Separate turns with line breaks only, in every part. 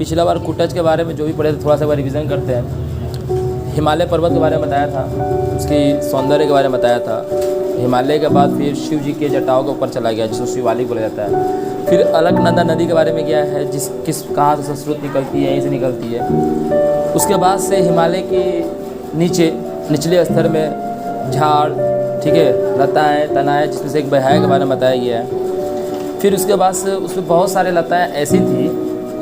पिछला बार कुटच के बारे में जो भी पढ़े थे थोड़ा सा रिवीजन करते हैं। हिमालय पर्वत के बारे में बताया था, उसकी सौंदर्य के बारे में बताया था। हिमालय के बाद फिर शिव जी के जटाओं के ऊपर चला गया जिसको शिवालिक बोला जाता है। फिर अलकनंदा नदी के बारे में गया है कहाँ से संस्कृत निकलती है, यहीं से निकलती है। उसके बाद से हिमालय के निचले स्तर में झाड़, ठीक है, लताएँ तनाएँ, जिसमें से एक बहाय के बारे में बताया गया है। फिर उसके बाद से उसमें बहुत सारे लताएँ ऐसी थी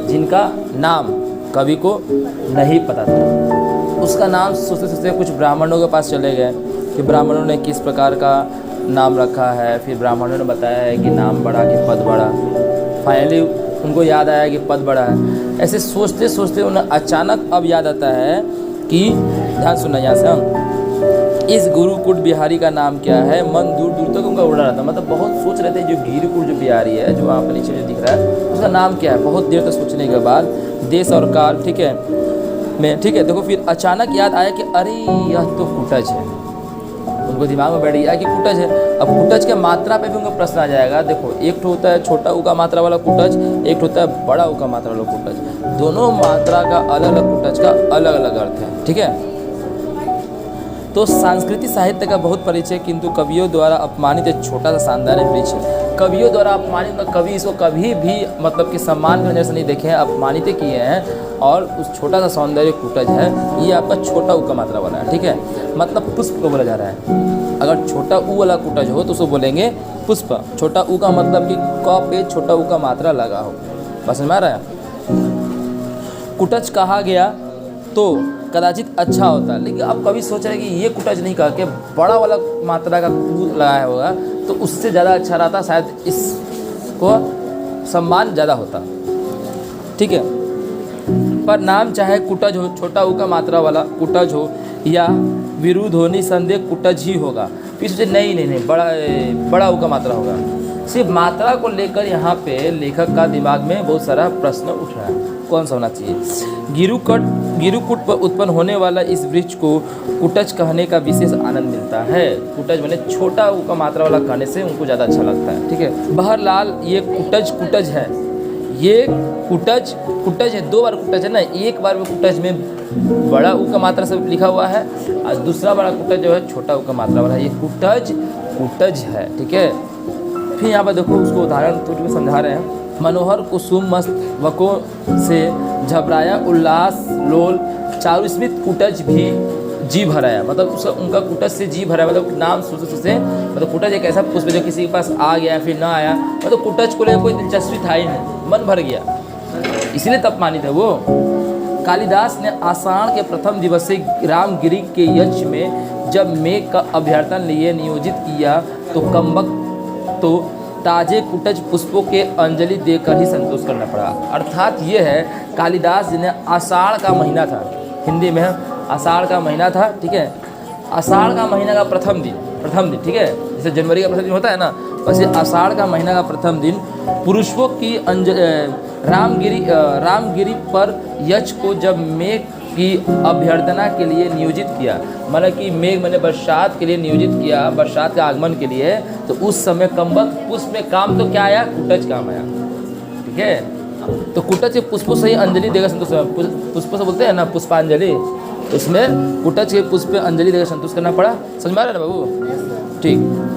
जिनका नाम कवि को नहीं पता था। उसका नाम सोचते सोचते कुछ ब्राह्मणों के पास चले गए कि ब्राह्मणों ने किस प्रकार का नाम रखा है। फिर ब्राह्मणों ने बताया है कि नाम बड़ा कि पद बड़ा। फाइनली उनको याद आया कि पद बड़ा है। ऐसे सोचते सोचते उन्हें अचानक अब याद आता है कि ध्यान सुनना यहाँ से, हम इस गुरुकुट बिहारी का नाम क्या है। मन दूर दूर तक उनका उड़ रहा था, मतलब बहुत सोच रहे थे जो गिरिकुट जो बिहारी है जो वहाँ पर नीचे जो दिख रहा है उसका नाम क्या है। बहुत देर तक सोचने के बाद देश और काल, ठीक है, देखो फिर अचानक याद आया कि अरे यह तो कुटज है। उनको दिमाग में बैठ गया कि कुटज है। अब कुटज के मात्रा पे भी उनको प्रश्न आ जाएगा। देखो एक तो होता है छोटा ऊ का मात्रा वाला कुटज, एक होता है बड़ा ऊ का मात्रा वाला कुटज। दोनों मात्रा का अलग अलग कुटज का अलग अलग अर्थ है, ठीक है। तो सांस्कृतिक साहित्य का बहुत परिचय, किंतु कवियों द्वारा अपमानित एक छोटा सा शानदार वृक्ष है। कवियों द्वारा अपमानित, कवि इसको कभी भी मतलब कि सम्मान की नजर से नहीं देखे हैं, अपमानित किए हैं। और उस छोटा सा सौंदर्य कुटज है, ये आपका छोटा ऊ का मात्रा वाला है, ठीक है। मतलब पुष्प को बोला जा रहा है। अगर छोटा ऊ वाला कुटज हो तो उसको बोलेंगे पुष्प। छोटा ऊ का मतलब कि क पे छोटा ऊ का मात्रा लगा हो। बस समझ में आ रहा है। कुटज कहा गया तो कदाचित अच्छा होता, लेकिन अब कभी सोच रहे हैं कि ये कुटज नहीं कहा कि बड़ा वाला मात्रा का कू लगाया होगा तो उससे ज़्यादा अच्छा रहता, शायद इसको सम्मान ज़्यादा होता, ठीक है। पर नाम चाहे कुटज हो, छोटा ऊ का मात्रा वाला कुटज हो या विरुद्ध हो, निसंदेह कुटज ही होगा। फिर सोचे नहीं बड़ा ऊ का मात्रा होगा। सिर्फ मात्रा को लेकर यहाँ पे लेखक का दिमाग में बहुत सारा प्रश्न उठ रहा है, कौन सा होना चाहिए। गिरुकुट पर उत्पन्न होने वाला इस वृक्ष को कुटज कहने का विशेष आनंद मिलता है। कुटज मैंने छोटा ऊ का मात्रा वाला कहने से उनको ज़्यादा अच्छा लगता है, ठीक है। बहरहाल ये कुटज है, ये कुटज है। दो बार कुटज है ना, एक बार में कुटज में बड़ा ऊ का मात्रा से लिखा हुआ है और दूसरा बड़ा कुटज जो है छोटा ऊ का मात्रा वाला है। ये कुटज है, ठीक है। फिर यहाँ पर देखो उसको उदाहरण थोड़ी में समझा रहे हैं। मनोहर कुसुम मस्त वकों से झबराया उल्लास लोल चारुस्मित कुटज भी जी भराया। मतलब उसका उनका कुटज से जी भराया, मतलब नाम सोचते मतलब कुटज एक ऐसा पुष्प जो किसी के पास आ गया फिर ना आया, मतलब कुटज को लेकर कोई दिलचस्पी था ही नहीं, मन भर गया, इसलिए तब मानी थे वो। कालिदास ने आषाढ़ के प्रथम दिवसीय रामगिरी के यज्ञ में जब मेघ का अभ्यर्थन लिए नियोजित किया तो कम्बक तो ताजे कुटज पुष्पों के अंजलि देकर ही संतोष करना पड़ा। अर्थात ये है कालिदास जी ने आषाढ़ का महीना था, हिंदी में आषाढ़ का महीना था, ठीक है। आषाढ़ का महीना का प्रथम दिन, ठीक है। जैसे जनवरी का प्रथम दिन होता है ना, वैसे आषाढ़ का महीना का प्रथम दिन पुष्पों की रामगिरी पर यक्ष को जब मेघ की अभ्यर्थना के लिए नियोजित किया, मतलब कि मेघ मैंने बरसात के लिए नियोजित किया, बरसात के आगमन के लिए, तो उस समय कम्बक पुष्प में काम तो क्या आया, कुटज काम आया, ठीक है। तो कुटज के पुष्पों से ही अंजलि देकर संतोष, पुष्प से बोलते हैं ना पुष्पांजलि, इसमें कुटज के पुष्प अंजलि देकर संतोष करना पड़ा। समझ में आ रहा है ना बाबू, ठीक।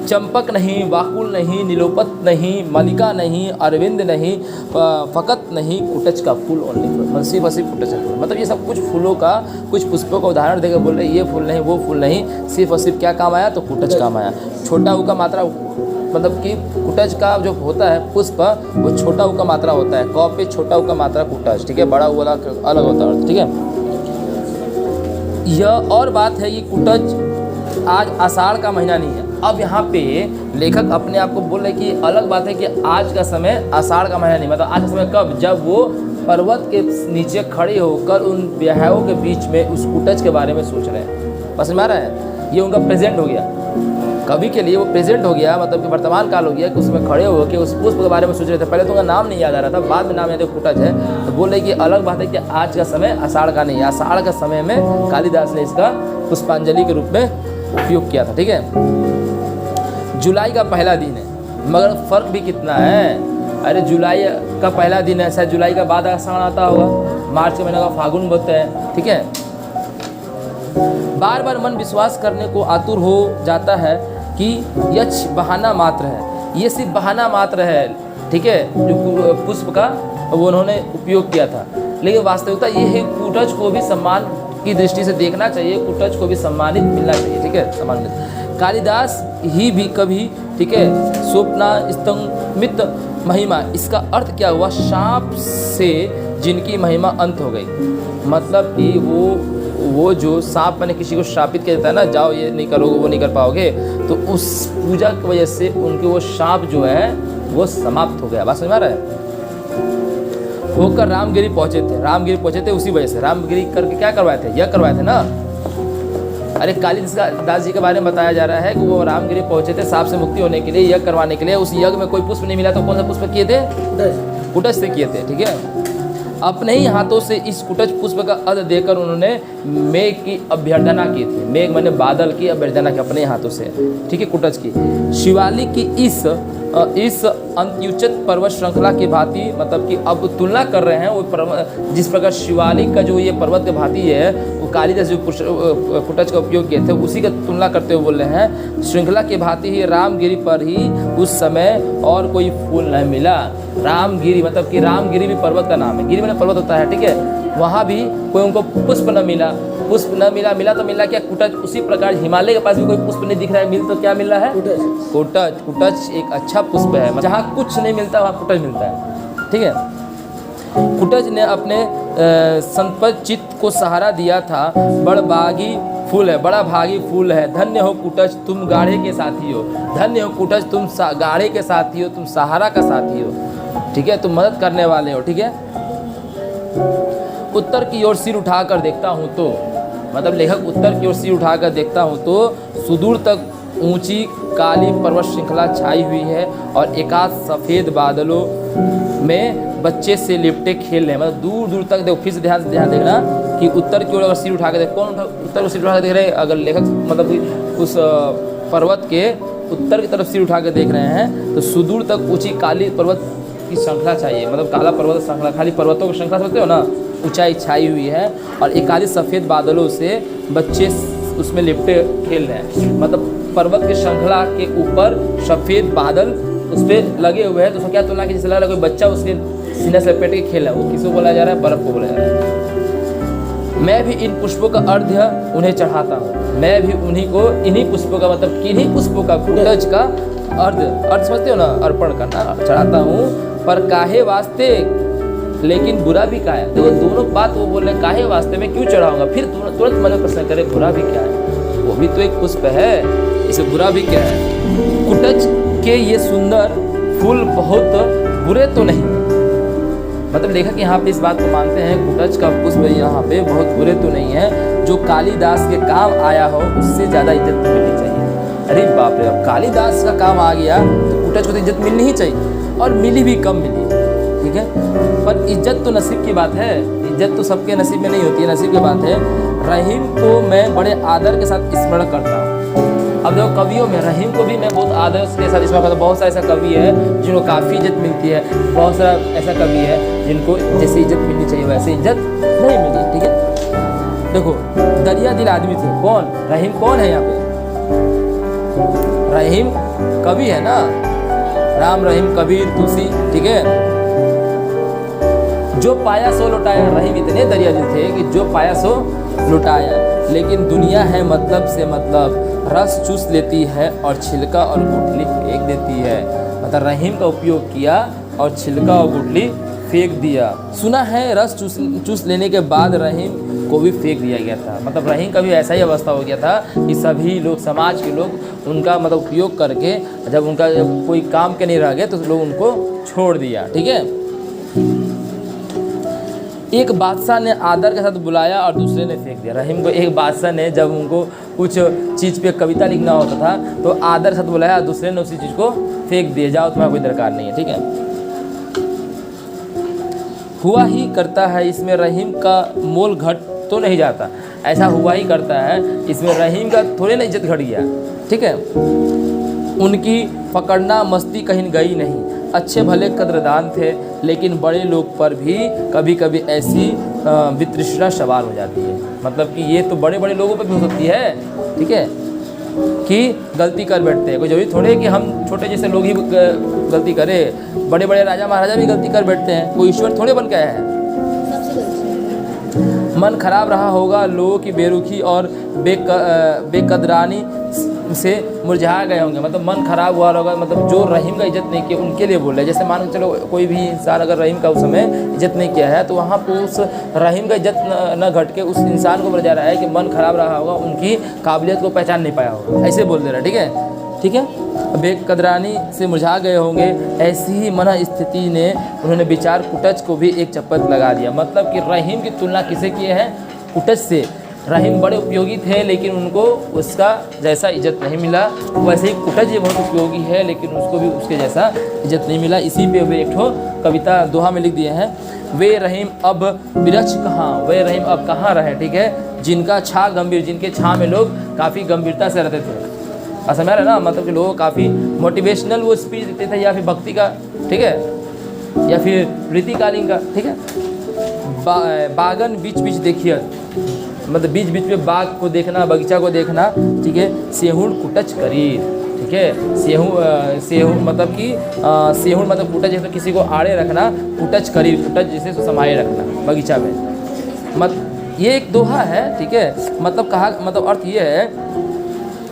चंपक नहीं, वाकुल नहीं, नीलोपत नहीं, मलिका नहीं, अरविंद नहीं, फकत नहीं, कुटज का फूल ओनली, सिर्फ कुटज का फूल। मतलब ये सब कुछ फूलों का, कुछ पुष्पों का उदाहरण देकर बोल रहे ये फूल नहीं वो फूल नहीं, सिर्फ और सिर्फ क्या काम आया, तो कुटज काम आया। छोटा ऊ का मात्रा, मतलब कि कुटज का जो होता है पुष्प वो छोटा ऊ का मात्रा होता है, क पे छोटा ऊ का मात्रा कुटज, ठीक है। बड़ा ऊ वाला अलग होता है, ठीक है। यह और बात है कि कुटज आज आषाढ़ का महीना नहीं है। अब यहाँ पे लेखक अपने आप को बोल रहे कि अलग बात है कि आज का समय आषाढ़ का महीना नहीं, मतलब आज का समय कब, जब वो पर्वत के नीचे खड़े होकर उन ब्याहों के बीच में उस कुटज के बारे में सोच रहे हैं। बस में आ रहा है, ये उनका प्रेजेंट हो गया, कवि के लिए वो प्रेजेंट हो गया, मतलब कि वर्तमान काल हो गया कि उसमें खड़े हो के उस पुष्प के बारे में सोच रहे थे। पहले तो उनका नाम नहीं याद आ रहा था, बाद में नाम याद कुटज है, तो बोल रहे कि अलग बात है कि आज का समय आषाढ़ का नहीं है। आषाढ़ का समय में कालिदास ने इसका पुष्पांजलि के रूप में उपयोग किया था, ठीक है। जुलाई का पहला दिन है, मगर फ़र्क भी कितना है। अरे जुलाई का पहला दिन है, शायद जुलाई का बाद आषाढ़ आता होगा, मार्च के महीने का फागुन बोलते हैं, ठीक है। बार बार मन विश्वास करने को आतुर हो जाता है कि यह बहाना मात्र है, ये सिर्फ बहाना मात्र है, ठीक है, जो पुष्प का वो उन्होंने उपयोग किया था। लेकिन वास्तविकता ये है, कुटज को भी सम्मान की दृष्टि से देखना चाहिए, कुटज को भी सम्मानित मिलना चाहिए, ठीक है, सम्मानित। कालिदास ही भी कभी, ठीक है, स्वप्ना स्तंभित महिमा, इसका अर्थ क्या हुआ, शाप से जिनकी महिमा अंत हो गई। मतलब कि वो जो सांप मैंने किसी को श्रापित किया जाता है ना, जाओ ये नहीं करोगे वो नहीं कर पाओगे, तो उस पूजा की वजह से उनके वो शाप जो है वो समाप्त हो गया। बात समझ में आ रहा है। होकर रामगिरी पहुंचे थे उसी वजह से। रामगिरी करके क्या करवाए थे, यज्ञ करवाए थे ना। अरे कालिदास जी के बारे में बताया जा रहा है कि वो रामगिरी पहुंचे थे सांप से मुक्ति होने के लिए, यज्ञ करवाने के लिए। उस यज्ञ में कोई पुष्प नहीं मिला तो कौन सा पुष्प किए थे, कुटज से किए थे, ठीक है। अपने ही हाथों से इस कुटज पुष्प का अर्घ देकर उन्होंने मेघ की अभ्यर्थना की थी। मेघ मैंने बादल की अभ्यर्थना की अपने हाथों से, ठीक है, कुटज की। शिवालिक की इस अंत्युचित पर्वत श्रृंखला की भांति, मतलब कि अब तुलना कर रहे हैं वो जिस प्रकार शिवालिक का जो ये पर्वत की भांति है, वो कालिदास जो कुटज का उपयोग किए थे उसी का तुलना करते हुए बोल रहे हैं, श्रृंखला की भांति ही रामगिरी पर ही उस समय और कोई फूल नहीं मिला। रामगिरी मतलब कि रामगिरी भी पर्वत का नाम है, गिरी मैंने पर्वत होता है, ठीक है, वहाँ भी कोई उनको पुष्प न मिला। पुष्प न मिला, मिला तो मिला क्या, कुटज। उसी प्रकार हिमालय के पास भी कोई पुष्प नहीं दिख रहा है, मिल तो क्या मिल रहा है, कुटज। कुटज एक अच्छा पुष्प है, जहाँ कुछ नहीं मिलता वहाँ कुटज मिलता है, ठीक है। कुटज ने अपने संपत चित्त को सहारा दिया था। बड़ा भागी फूल है, धन्य हो कुटज तुम गाढ़े के साथी हो। धन्य हो कुटज तुम गाढ़े के साथी हो, तुम सहारा का साथी हो, ठीक है, तुम मदद करने वाले हो, ठीक है। उत्तर की ओर सिर उठाकर देखता हूँ तो, मतलब लेखक उत्तर की ओर सिर उठाकर देखता हूँ तो सुदूर तक ऊंची काली पर्वत श्रृंखला छाई हुई है और एकाध सफ़ेद बादलों में बच्चे से लिपटे खेल रहे हैं। मतलब दूर दूर तक देखो, फिर से ध्यान देखना कि उत्तर की ओर अगर सिर उठा के देख, कौन उत्तर को सिर उठा के देख रहे हैं, अगर लेखक मतलब उस पर्वत के उत्तर की तरफ सिर उठा के देख रहे हैं तो सुदूर तक ऊंची काली पर्वत की श्रृंखला चाहिए, मतलब काला पर्वत श्रृंखला, खाली पर्वतों की श्रृंखला समझते हो ना, ऊंचाई छाई हुई है और एकाधिक सफ़ेद बादलों से बच्चे उसमें लिपटे खेल रहे हैं। मतलब पर्वत की श्रृंखला के ऊपर सफ़ेद बादल उस पर लगे हुए हैं, तो उसको क्या तुलना की, जैसे लग रहा है कोई बच्चा उसके सीने से लपेट के खेल रहा है। वो किसको बोला जा रहा है, बर्फ़ को बोला जा रहा है। मैं भी इन पुष्पों का अर्घ्य उन्हें चढ़ाता हूँ। मैं भी इन्हीं पुष्पों का, मतलब किन्हीं पुष्पों का, कुटज का अर्घ्य समझते हो ना, अर्पण करना, चढ़ाता हूँ। पर काहे वास्ते, लेकिन बुरा भी क्या है। देखो दोनों बात वो बोल रहे हैं, काहे वास्ते में क्यों चढ़ाऊंगा, फिर तुरंत मन में प्रश्न करे बुरा भी क्या है, वो भी तो एक पुष्प है, इसे बुरा भी क्या है। कुटज के ये सुंदर फूल बहुत बुरे तो नहीं, मतलब लेखक यहाँ पे इस बात को मानते हैं, कुटज का पुष्प यहाँ पे बहुत बुरे तो नहीं है, जो कालिदास के काम आया हो उससे ज़्यादा इज्जत तो मिलनी चाहिए। अरे बाप रे, अब कालिदास का काम आ गया तो कुटज को तो इज्जत मिलनी ही चाहिए, और मिली भी कम मिली, ठीक है। पर इज्जत तो नसीब की बात है, इज्जत तो सबके नसीब में नहीं होती है, नसीब की बात है। रहीम को मैं बड़े आदर के साथ स्मरण करता हूँ। अब देखो कवियों में रहीम को भी मैं बहुत आदर के साथ स्मरण करता हूँ। बहुत सारा ऐसा कवि है जिनको काफ़ी इज्जत मिलती है, बहुत सारा ऐसा कवि है जिनको जैसे इज्जत मिलनी चाहिए वैसे इज्जत नहीं मिली, ठीक है। देखो दरिया दिल आदमी थे, कौन, रहीम कौन है यहाँ पे, रहीम कवि है ना, राम रहीम कबीर तुलसी, ठीक है। जो पाया सो लुटाया, रहीम इतने दरिया दिल थे कि जो पाया सो लुटाया। लेकिन दुनिया है मतलब से मतलब, रस चूस लेती है और छिलका और गुठली फेंक देती है। मतलब रहीम का उपयोग किया और छिलका और गुठली फेंक दिया। सुना है रस चूस लेने के बाद रहीम को भी फेंक दिया गया था। मतलब रहीम का भी ऐसा ही अवस्था हो गया था कि सभी लोग, समाज के लोग उनका मतलब उपयोग करके, जब उनका कोई काम के नहीं रह गए तो लोग उनको छोड़ दिया, ठीक है। एक बादशाह ने आदर के साथ बुलाया और दूसरे ने फेंक दिया। रहीम को एक बादशाह ने जब उनको कुछ चीज़ पे कविता लिखना होता था तो आदर के साथ बुलाया और दूसरे ने उसी चीज़ को फेंक दिया, जाओ तुम्हारा कोई दरकार नहीं है, ठीक है। हुआ ही करता है इसमें रहीम का मोल घट तो नहीं जाता, ऐसा हुआ ही करता है, इसमें रहीम का थोड़े ना इज्जत घट गया, ठीक है। उनकी पकड़ना मस्ती कहीं गई नहीं, अच्छे भले कद्रदान थे, लेकिन बड़े लोग पर भी कभी कभी ऐसी वितृष्णा सवार हो जाती है। मतलब कि ये तो बड़े बड़े लोगों पर भी हो सकती है, ठीक है, कि गलती कर बैठते हैं। कोई जरूरी थोड़े कि हम छोटे जैसे लोग ही गलती करें, बड़े बड़े राजा महाराजा भी गलती कर बैठते हैं, कोई ईश्वर थोड़े बन के आया है। मन खराब रहा होगा, लोगों की बेरुखी और बेकदरानी से मुरझा गए होंगे। मतलब मन खराब हुआ होगा, मतलब जो रहीम का इज्जत नहीं किया उनके लिए बोल रहे हैं। जैसे मान के चलो कोई भी इंसान अगर रहीम का उस समय इज्जत नहीं किया है, तो वहाँ पर उस रहीम का इज्जत न घट के उस इंसान को बोला जा रहा है कि मन खराब रहा होगा, उनकी काबिलियत को पहचान नहीं पाया होगा, ऐसे बोल दे रहा है। ठीक है, ठीक है। बेकदरानी से मुरझा गए होंगे, ऐसी ही मन स्थिति ने उन्होंने विचार कुटच को भी एक चप्पल लगा दिया। मतलब कि रहीम की तुलना किसे किए हैं? कुटच से। रहीम बड़े उपयोगी थे, लेकिन उनको उसका जैसा इज्जत नहीं मिला। वैसे ही कुटच भी बहुत उपयोगी है, लेकिन उसको भी उसके जैसा इज्जत नहीं मिला। इसी पे वे एक ठो कविता दोहा में लिख दिए हैं, वे रहीम अब विरक्ष कहाँ, वे रहीम अब कहाँ रहे। ठीक है, जिनका छा गंभीर, जिनके छा में लोग काफ़ी गंभीरता से रहते थे। समझ रहे ना, मतलब कि लोग काफ़ी मोटिवेशनल वो स्पीच देते थे, या फिर भक्ति का, ठीक है, या फिर रीतिकालीन का। ठीक है, बागन बीच बीच देखिए, मतलब बीच बीच में बाग को देखना, बगीचा को देखना। ठीक है, सेहुण कुटच करीर। ठीक है, सेहुण मतलब कि सेहुण मतलब कुटच, जैसे किसी को आड़े रखना, कुटच करीर, कुटच जैसे संभाले रखना बगीचा में। ये एक दोहा है। ठीक है, मतलब कहा, मतलब अर्थ ये है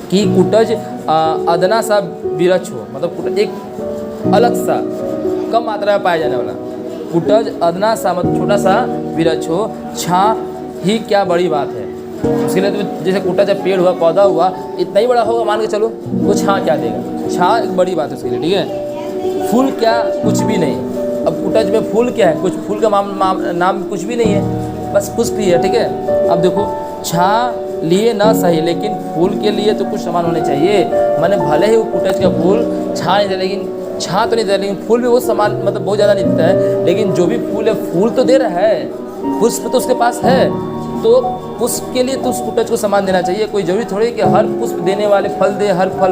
कि कुटज अदना सा विरक्ष हो, मतलब कुटज एक अलग सा कम मात्रा में पाया जाने वाला। कुटज अदना सा मतलब छोटा सा विरक्ष हो, छा ही क्या बड़ी बात है। उसके लिए तो जैसे कुटज जब पेड़ हुआ, पौधा हुआ, इतना ही बड़ा होगा, मान के चलो, वो छा क्या देगा? छा एक बड़ी बात है उसके लिए। ठीक है, फूल क्या? कुछ भी नहीं। अब कुटज में फूल क्या है? कुछ फूल का नाम कुछ भी नहीं है, बस पुष्प ही है। ठीक है, अब देखो, छा लिए ना सही, लेकिन फूल के लिए तो कुछ सामान होने चाहिए। मैंने भले ही वो कुटज का फूल छा नहीं दे, लेकिन छा तो नहीं दे, लेकिन फूल भी वो सामान मतलब बहुत ज़्यादा नहीं देता है। लेकिन जो भी फूल है, फूल तो दे रहा है, पुष्प तो उसके पास है, तो पुष्प के लिए तो उस कुटज को सामान देना चाहिए। कोई जरूरी थोड़ी कि हर पुष्प देने वाले फल दे, हर फल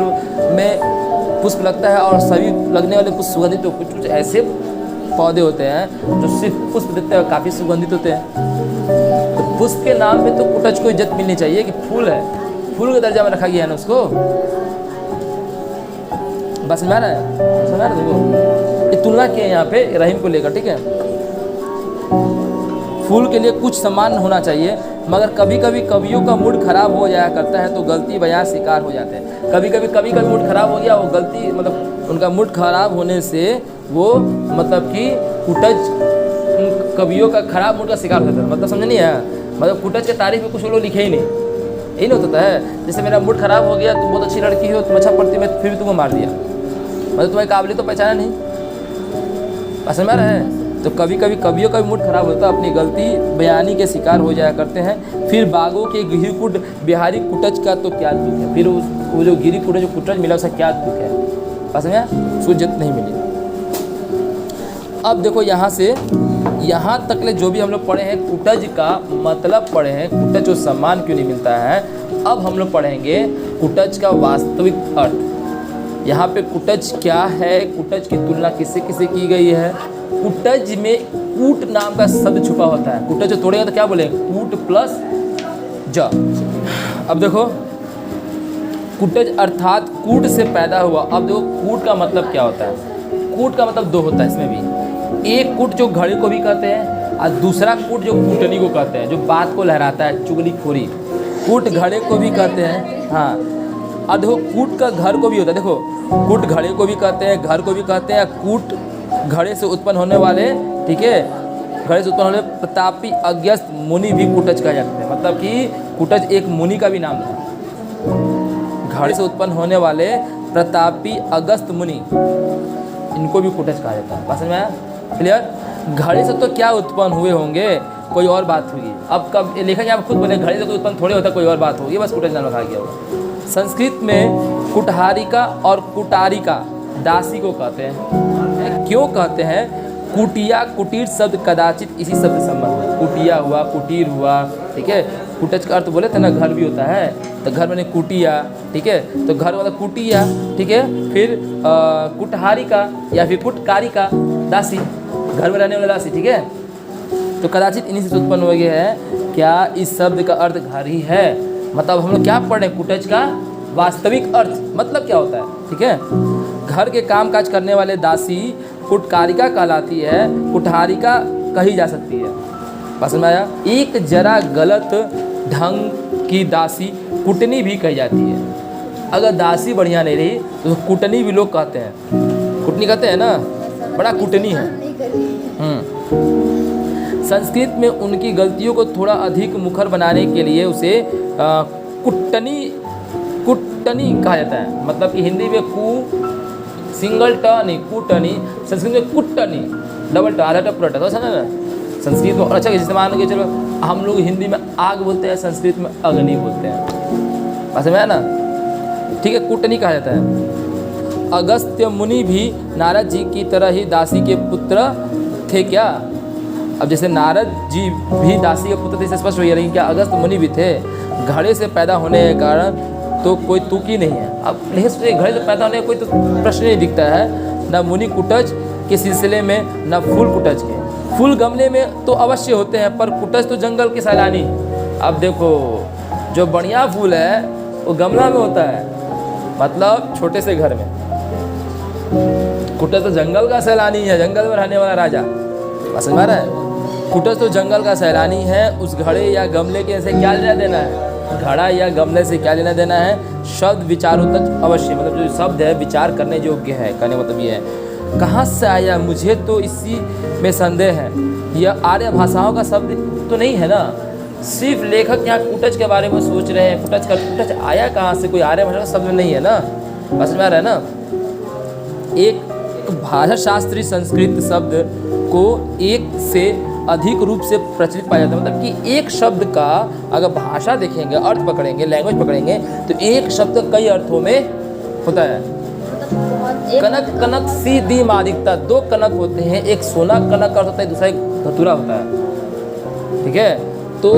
में पुष्प लगता है और सभी लगने वाले पुष्प सुगंधित। तो कुछ ऐसे पौधे होते हैं जो सिर्फ पुष्प देते हैं, काफ़ी सुगंधित होते हैं। तो पुष्प के नाम पे तो कुटज को इज्जत मिलनी चाहिए कि फूल है, फूल के दर्जा में रखा गया है ना उसको। बस समझ रहा है, समझ रहा है। देखो, ये तुलना की है यहाँ पे रहीम को लेकर। ठीक है, फूल के लिए कुछ सामान होना चाहिए, मगर कभी कभी कवियों का मूड खराब हो जाया करता है, तो गलती बयां शिकार हो जाते हैं। कभी कभी मूड खराब हो गया, वो गलती मतलब उनका मूड खराब होने से वो मतलब कि कुटज कवियों का खराब मूड का शिकार होता है। मतलब समझ नहीं है, मतलब कुटज के तारीफ में कुछ लोग लिखे ही नहीं, यही नहीं होता है। जैसे मेरा मूड खराब हो गया, तुम बहुत अच्छी लड़की हो, तुम अच्छा पढ़ती, मैं फिर भी तुमको मार दिया, मतलब तुम्हारी काबिलियत तो पहचाना नहीं, समझ में आ रहा है। तो कभी कभी कवियों का भी मूड खराब होता है, अपनी गलती बयानी के शिकार हो जाया करते हैं। फिर बागों के गिरिकुट बिहारी कुटज का तो क्या दुख है, फिर वो जो गिरिकुट जो कुटज मिला उसका क्या दुख है, समझ में, उसको इज्जत नहीं मिली। अब देखो यहाँ से यहाँ तक ले जो भी हम लोग पढ़े हैं, कुटज का मतलब पढ़े हैं, कुटज को सम्मान क्यों नहीं मिलता है। अब हम लोग पढ़ेंगे कुटज का वास्तविक अर्थ। यहाँ पे कुटज क्या है, कुटज की तुलना किससे किससे की गई है। कुटज में कूट नाम का शब्द छुपा होता है। कुटज जो तोड़ेगा तो क्या बोलेंगे, कूट प्लस ज। अब देखो, कुटज अर्थात कूट से पैदा हुआ। अब देखो, कूट का मतलब क्या होता है। कूट का मतलब दो होता है इसमें भी। एक कूट जो घड़े को भी कहते हैं, और दूसरा कूट जो कूटनी को कहते हैं, जो बात को लहराता है, चुगलीखोरी। कूट घड़े को भी कहते हैं, हाँ। और देखो, कूट का घर को भी होता है। देखो, कूट घड़े को भी कहते हैं, घर को भी कहते हैं। कूट घड़े से उत्पन्न होने वाले, ठीक है, घड़े से उत्पन्न होने प्रतापी अगस्त्य मुनि भी कुटज कहा जाता है। मतलब कि कुटज एक मुनि का भी नाम था। घड़े से उत्पन्न होने वाले प्रतापी अगस्त्य मुनि, इनको भी कुटज कहा जाता है। समझ में आया, क्लियर। घड़े से तो क्या उत्पन्न हुए होंगे, कोई और बात होगी। अब कब लेखक यहाँ खुद बोले घड़े से कोई उत्पन्न थोड़े होता, कोई और बात होगी, बस कुटज नाम रखा गया होगा। संस्कृत में कुटहारिका और कुटारिका दासी को कहते हैं। क्यों कहते हैं, कुटिया कुटीर शब्द कदाचित इसी शब्द संबंध है। कुटिया हुआ, कुटीर हुआ, ठीक है, कुटज का अर्थ बोले थे ना, घर भी होता है, तो घर में कुटिया, ठीक है, तो घर वाला कुटिया, ठीक है, फिर कुटहारी का या फिर कुटकारी का दासी, घर में रहने वाला दासी, ठीक है। तो कदाचित इन्हीं से उत्पन्न हो गया है। क्या इस शब्द का अर्थ घर ही है? मतलब हम लोग क्या पढ़ रहे हैं, कुटज का वास्तविक अर्थ मतलब क्या होता है, ठीक है। घर के काम काज करने वाले दासी कुटकारिका कहलाती है, कुटहारिका कही जा सकती है। पसंद में आया? एक जरा गलत ढंग की दासी कुटनी भी कही जाती है। अगर दासी बढ़िया नहीं रही तो कुटनी भी लोग कहते हैं, कुटनी कहते हैं ना, बड़ा कुटनी है। संस्कृत में उनकी गलतियों को थोड़ा अधिक मुखर बनाने के लिए उसे कुटनी कहा जाता है। मतलब कि हिंदी में सिंगल ट नहीं, कुटनी, संस्कृत में कुटनी, डबल ट, आधा ट पूरा ट, तो समझा ना संस्कृत में। और अच्छा जैसे मान के चलो हम लोग हिंदी में आग बोलते हैं, संस्कृत में अग्नि बोलते हैं, समझ में आया ना, ठीक है, कुटनी कहा जाता है। अगस्त्य मुनि भी नारद जी की तरह ही दासी के पुत्र थे क्या? अब जैसे नारद जी भी दासी के पुत्र थे, इससे स्पष्ट हो गया, लेकिन क्या अगस्त्य मुनि भी थे? घड़े से पैदा होने के कारण तो कोई तुक ही नहीं है। अब नहीं सोचिए, घड़े से पैदा होने का कोई तो प्रश्न नहीं दिखता है, न मुनि कुटज के सिलसिले में न फूल कुटज के। फूल गमले में तो अवश्य होते हैं, पर कुटज तो जंगल के सैलानी। अब देखो, जो बढ़िया फूल है वो गमला में होता है, मतलब छोटे से घर में। कुटज तो जंगल का सैलानी है, जंगल में रहने वाला राजा, समझ में आ रहा है? कुटज तो जंगल का सैलानी है, उस घड़े या गमले के से क्या लेना देना है? घड़ा या गमले से क्या लेना देना है? शब्द विचारों तक अवश्य, मतलब जो शब्द है विचार करने योग्य है, कहने मतलब ये है। कहाँ से आया, मुझे तो इसी में संदेह है। यह आर्य भाषाओं का शब्द तो नहीं है ना? सिर्फ लेखक यहाँ कुटज के बारे में सोच रहे हैं। कुटज आया कहाँ से? कोई आर्य भाषा का शब्द नहीं है ना, समझ में आ रहा है ना? एक भाषा शास्त्री संस्कृत शब्द को एक से अधिक रूप से प्रचलित पाया जाता है। मतलब कि एक शब्द का अगर भाषा देखेंगे, अर्थ पकड़ेंगे, लैंग्वेज पकड़ेंगे, तो एक शब्द कई अर्थों में होता है। कनक, कनक सी दी मादिकता, दो कनक होते हैं, एक सोना कनक अर्थ होता है, दूसरा एक धतूरा होता है, ठीक है। तो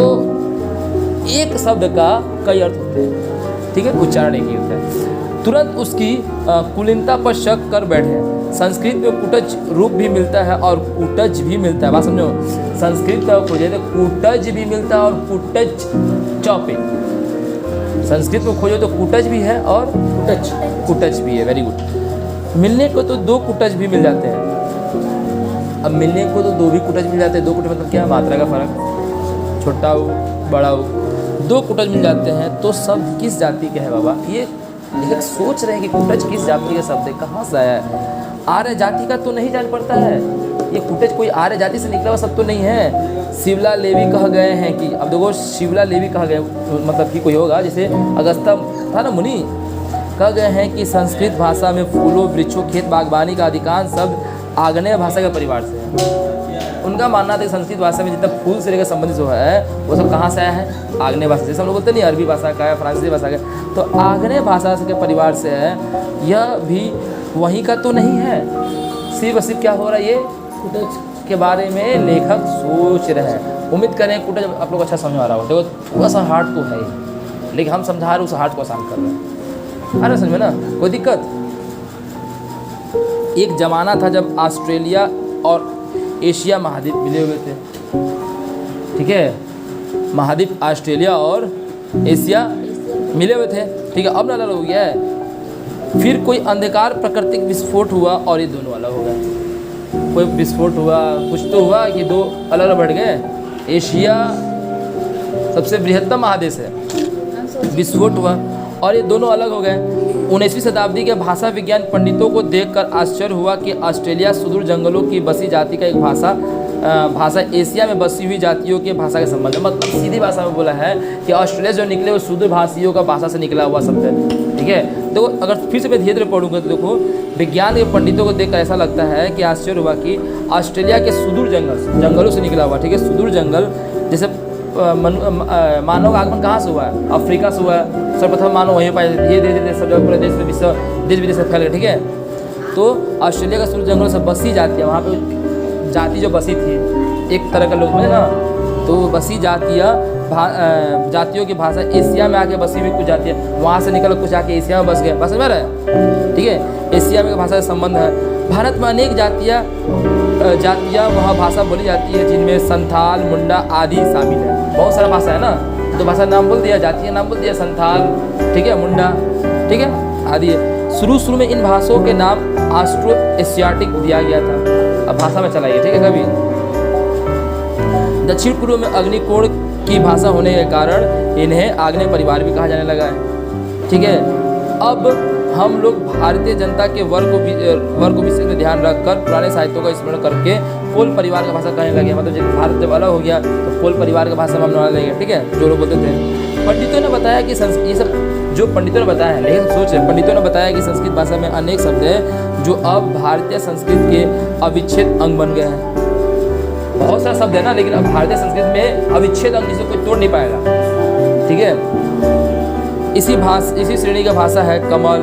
एक शब्द का कई अर्थ होते हैं, ठीक है, उच्चारण एक ही होता है। तुरंत उसकी कुलीनता पर शक कर बैठे। संस्कृत में कुटज रूप भी मिलता है और कुटज भी मिलता है, बात समझो। संस्कृत का खोजे तो कुटज भी मिलता है और कुटज चौपे। संस्कृत में खोजो तो कुटज भी है और कुटज भी है, वेरी गुड। मिलने को तो दो कुटज भी मिल जाते हैं। अब मिलने को तो दो भी कुटज मिल जाते हैं। दो कुटज मतलब क्या? मात्रा का फर्क, छोटा हो बड़ा हो, दो कुटज मिल जाते हैं। तो शब्द किस जाति के है बाबा? ये लेखक सोच रहे हैं कि कुटज किस जाति का शब्द है, कहाँ से आया है? आर्य जाति का तो नहीं जान पड़ता है। ये कुटज कोई आर्य जाति से निकला हुआ शब्द तो नहीं है। शिवला लेवी कह गए हैं कि, अब देखो शिवला लेवी कह गए, मतलब कि कोई होगा जैसे अगस्त्य था ना मुनि, कह गए हैं कि संस्कृत भाषा में फूलों, वृक्षों, खेत, बागवानी का अधिकांश शब्द आग्नेय भाषा के परिवार से है। उनका मानना था कि संस्कृत भाषा में जितना फूल से लेकर संबंधित जो है वो सब कहाँ से आया है? आग्नेय भाषा से। जैसे हम लोग बोलते नहीं, अरबी भाषा का है, फ्रांसीसी भाषा का है, तो आग्नेय भाषा के परिवार से है। यह भी वहीं का तो नहीं है। सिर्फ क्या हो रहा है, ये कुटज के बारे में लेखक सोच रहे हैं। उम्मीद करें कुटज आप लोग अच्छा समझ आ रहा हो। देखो थोड़ा सा हार्ड तो है ही, लेकिन हम समझा रहे उस हार्ड को आसान कर रहे हैं। आ रहा समझ में ना, कोई दिक्कत? एक ज़माना था जब ऑस्ट्रेलिया और एशिया महाद्वीप मिले हुए थे, ठीक है। महाद्वीप ऑस्ट्रेलिया और एशिया मिले हुए थे, ठीक है। अब अलग हो गया है। फिर कोई अंधकार प्राकृतिक विस्फोट हुआ और ये दोनों अलग हो गए। कोई विस्फोट हुआ, कुछ तो हुआ कि दो अलग अलग बढ़ गए। एशिया सबसे बृहत्तम महादेश है, विस्फोट हुआ और ये दोनों अलग हो गए। 19वीं शताब्दी के भाषा विज्ञान पंडितों को देखकर आश्चर्य हुआ कि ऑस्ट्रेलिया सुदूर जंगलों की बसी जाति का एक भाषा एशिया में बसी हुई जातियों के भाषा के संबंध में। मतलब सीधी भाषा में बोला है कि ऑस्ट्रेलिया जो निकले वो सुदूर भाषियों का भाषा से निकला हुआ शब्द है, ठीक है। देखो अगर फिर से मैं धीरे धीरे पढ़ूंगा तो देखो, विज्ञान के पंडितों को देखकर ऐसा लगता है कि आश्चर्य हुआ कि ऑस्ट्रेलिया के सुदूर जंगलों से निकला हुआ, ठीक है। सुदूर जंगल, जैसे मानव का आगमन कहाँ से हुआ है? अफ्रीका से हुआ है। सर्वप्रथम मानव वहीं पाए, ये धीरे सब जगह पूरे देश विदेश में फैल गए, ठीक है। तो ऑस्ट्रेलिया का सुदूर जंगलों से बसी जाती है, वहाँ पे जाति जो बसी थी एक तरह का लोग में ना, तो बसी जातियों की भाषा एशिया में आके बसी हुई कुछ जाती है, वहाँ से निकल कुछ आके एशिया में बस गए, बस में रहे, ठीक है। एशिया में भाषा से संबंध है। भारत में अनेक जातियाँ वहाँ भाषा बोली जाती है, जिनमें संथाल, मुंडा आदि शामिल है। बहुत सारा भाषा है ना, तो भाषा नाम बोल दिया, जातीय नाम बोल दिया, संथाल, ठीक है, मुंडा, ठीक है, आदि है। शुरू में इन भाषाओं के नाम ऑस्ट्रो एशियाटिक दिया गया था। अब भाषा में चलाइए, ठीक है। कभी दक्षिण पूर्व में अग्निकोण की भाषा होने के कारण इन्हें आग्नेय परिवार भी कहा जाने लगा है, ठीक है। अब हम लोग भारतीय जनता के वर्ग को विशेष में ध्यान रखकर पुराने साहित्यों का स्मरण करके पोल परिवार का भाषा कहने लगे। मतलब जब भारत जब अलग हो गया तो पोल परिवार का भाषा हम बनाने लगे, ठीक है, जो लोग बोलते थे। पंडितों ने बताया कि ये सब जो पंडितों ने बताया है, लेकिन सोच पंडितों ने बताया कि संस्कृत भाषा में अनेक शब्द हैं जो अब भारतीय संस्कृत के अविच्छेद अंग बन गए हैं। बहुत सारा शब्द है ना, लेकिन अब भारतीय संस्कृत में अविच्छेद अंग जिसे कोई तोड़ नहीं पाएगा, ठीक है। इसी श्रेणी का भाषा है कमल,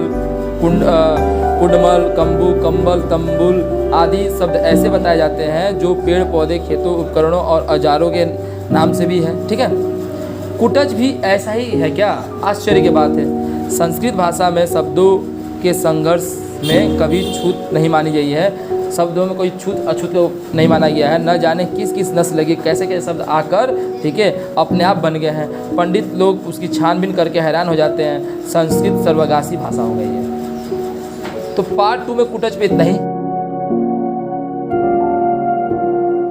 कुंडमल, कम्बु, कंबल, तंबुल आदि शब्द ऐसे बताए जाते हैं जो पेड़ पौधे, खेतों, उपकरणों और औजारों के नाम से भी है, ठीक है। कुटज भी ऐसा ही है क्या? आश्चर्य की बात है। संस्कृत भाषा में शब्दों के संघर्ष में कभी छूत नहीं मानी गई है। शब्दों में कोई छूत अछूत नहीं माना गया है। न जाने किस किस नस्ल लगी कैसे कैसे शब्द आकर, ठीक है, अपने आप बन गए हैं। पंडित लोग उसकी छानबीन करके हैरान हो जाते हैं। संस्कृत सर्वगासी भाषा हो गई है। तो पार्ट 2 में कुटज पे इतना ही।